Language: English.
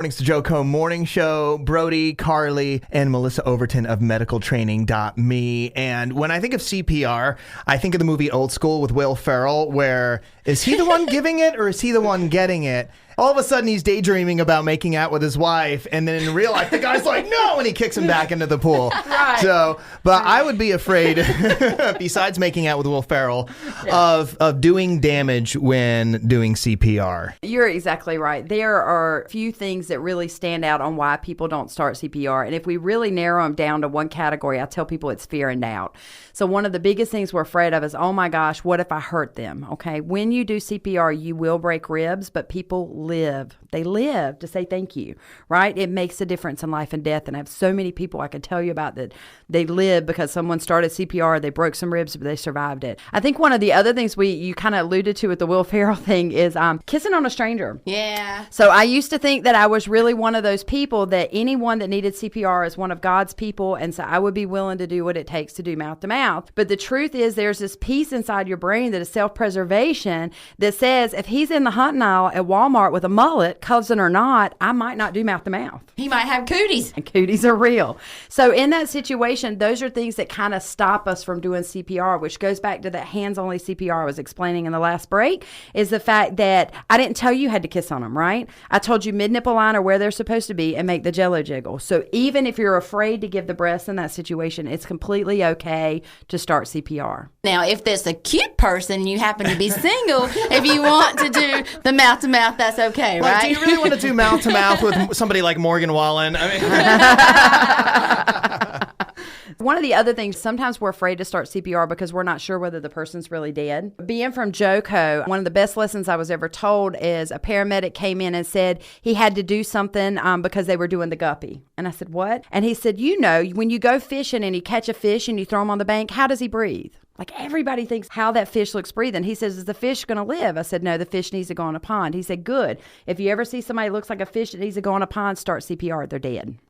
Mornings to Joe Co. Morning Show, Brody, Carly, and Melissa Overton of medicaltraining.me. And when I think of CPR, I think of the movie Old School with Will Ferrell, where is he the one giving it or is he the one getting it? All of a sudden, he's daydreaming about making out with his wife, and then in real life, the guy's like, no, and he kicks him back into the pool. Right. So, but I would be afraid, besides making out with Will Ferrell, of doing damage when doing CPR. You're exactly right. There are a few things that really stand out on why people don't start CPR. And if we really narrow them down to one category, I tell people it's fear and doubt. So one of the biggest things we're afraid of is, oh my gosh, what if I hurt them? Okay. When you do CPR, you will break ribs, but people live. They live to say thank you, right? It makes a difference in life and death. And I have so many people I could tell you about that they live because someone started CPR, they broke some ribs, but they survived it. I think one of the other things you kind of alluded to with the Will Ferrell thing is kissing on a stranger. Yeah. So I used to think that I was really one of those people that anyone that needed CPR is one of God's people. And so I would be willing to do what it takes to do mouth to mouth. But the truth is there's this piece inside your brain that is self-preservation that says if he's in the hunting aisle at Walmart with a mullet, cousin or not, I might not do mouth to mouth. He might have cooties. And cooties are real. So in that situation, those are things that kind of stop us from doing CPR, which goes back to that hands-only CPR I was explaining in the last break, is the fact that I didn't tell you had to kiss on them, right? I told you mid-nipple line are where they're supposed to be and make the jello jiggle. So even if you're afraid to give the breast in that situation, it's completely okay to start CPR. Now, if there's a cute person, you happen to be single, if you want to do the mouth-to-mouth, that's okay, Like, right? do you really want to do mouth-to-mouth with somebody like Morgan Wallen? I mean... One of the other things, sometimes we're afraid to start CPR because we're not sure whether the person's really dead. Being from JoCo, one of the best lessons I was ever told is a paramedic came in and said he had to do something because they were doing the guppy. And I said, what? And he said, you know, when you go fishing and you catch a fish and you throw him on the bank, how does he breathe? Like everybody thinks how that fish looks breathing. He says, is the fish going to live? I said, no, the fish needs to go in a pond. He said, good. If you ever see somebody that looks like a fish that needs to go in a pond, start CPR. They're dead.